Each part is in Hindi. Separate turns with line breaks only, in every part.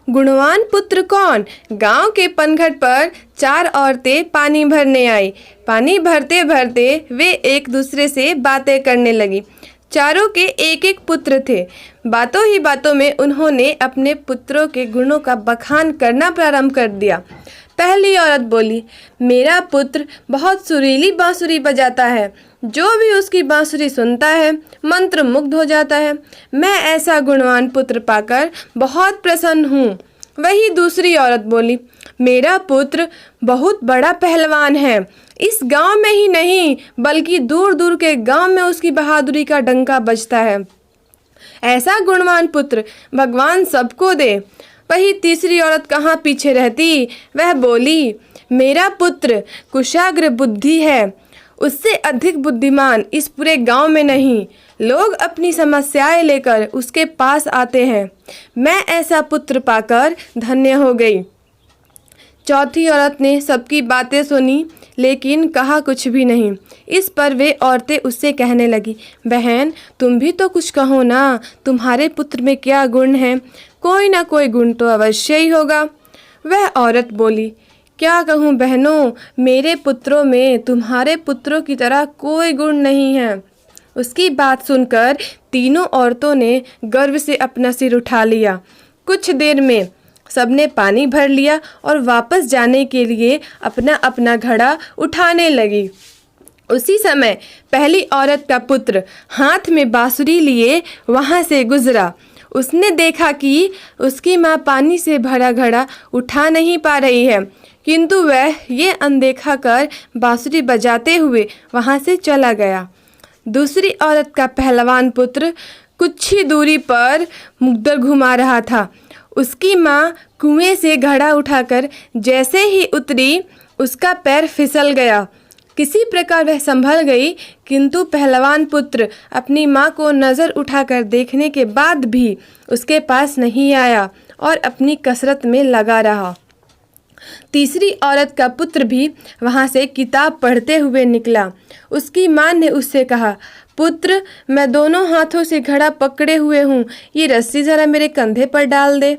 गुणवान पुत्र कौन? गांव के पनघट पर 4 औरतें पानी भरने आई। पानी भरते भरते वे एक दूसरे से बातें करने लगी। चारों के एक एक पुत्र थे। बातों ही बातों में उन्होंने अपने पुत्रों के गुणों का बखान करना प्रारंभ कर दिया। पहली औरत बोली, मेरा पुत्र बहुत सुरीली बांसुरी बजाता है। जो भी उसकी बांसुरी सुनता है मंत्र मुग्ध हो जाता है। मैं ऐसा गुणवान पुत्र पाकर बहुत प्रसन्न हूँ। वही दूसरी औरत बोली, मेरा पुत्र बहुत बड़ा पहलवान है। इस गांव में ही नहीं बल्कि दूर दूर के गांव में उसकी बहादुरी का डंका बजता है। ऐसा गुणवान पुत्र भगवान सबको दे। वही तीसरी औरत कहाँ पीछे रहती, वह बोली, मेरा पुत्र कुशाग्र बुद्धि है। उससे अधिक बुद्धिमान इस पूरे गांव में नहीं। लोग अपनी समस्याएं लेकर उसके पास आते हैं। मैं ऐसा पुत्र पाकर धन्य हो गई। चौथी औरत ने सबकी बातें सुनी लेकिन कहा कुछ भी नहीं। इस पर वे औरतें उससे कहने लगी, बहन तुम भी तो कुछ कहो ना, तुम्हारे पुत्र में क्या गुण है? कोई ना कोई गुण तो अवश्य ही होगा। वह औरत बोली, क्या कहूँ बहनों, मेरे पुत्रों में तुम्हारे पुत्रों की तरह कोई गुण नहीं है। उसकी बात सुनकर तीनों औरतों ने गर्व से अपना सिर उठा लिया। कुछ देर में सबने पानी भर लिया और वापस जाने के लिए अपना अपना घड़ा उठाने लगी। उसी समय पहली औरत का पुत्र हाथ में बांसुरी लिए वहां से गुजरा। उसने देखा कि उसकी माँ पानी से भरा घड़ा उठा नहीं पा रही है, किंतु वह ये अनदेखा कर बांसुरी बजाते हुए वहां से चला गया। दूसरी औरत का पहलवान पुत्र कुछ ही दूरी पर मुग्दर घुमा रहा था। उसकी माँ कुएं से घड़ा उठाकर जैसे ही उतरी, उसका पैर फिसल गया। किसी प्रकार वह संभल गई, किंतु पहलवान पुत्र अपनी माँ को नज़र उठाकर देखने के बाद भी उसके पास नहीं आया और अपनी कसरत में लगा रहा। तीसरी औरत का पुत्र भी वहां से किताब पढ़ते हुए निकला। उसकी माँ ने उससे कहा, पुत्र मैं दोनों हाथों से घड़ा पकड़े हुए हूँ, ये रस्सी ज़रा मेरे कंधे पर डाल दे।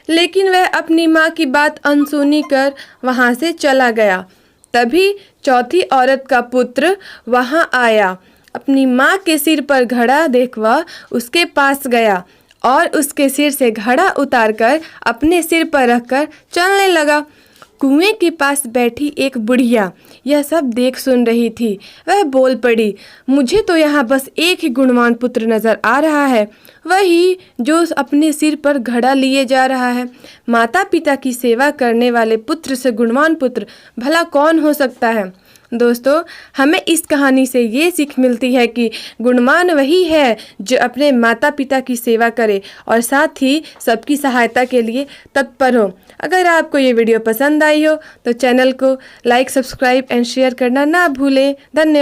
लेकिन वह अपनी माँ की बात अनसुनी कर वहां से चला गया। तभी चौथी औरत का पुत्र वहां आया। अपनी माँ के सिर पर घड़ा देख वह उसके पास गया और उसके सिर से घड़ा उतारकर अपने सिर पर रखकर चलने लगा। कुएं के पास बैठी एक बुढ़िया यह सब देख सुन रही थी। वह बोल पड़ी, मुझे तो यहाँ बस एक ही गुणवान पुत्र नजर आ रहा है, वही जो अपने सिर पर घड़ा लिए जा रहा है। माता पिता की सेवा करने वाले पुत्र से गुणवान पुत्र भला कौन हो सकता है? दोस्तों, हमें इस कहानी से ये सीख मिलती है कि गुणवान वही है जो अपने माता पिता की सेवा करे और साथ ही सबकी सहायता के लिए तत्पर हो। अगर आपको ये वीडियो पसंद आई हो तो चैनल को लाइक, सब्सक्राइब एंड शेयर करना ना भूलें। धन्यवाद।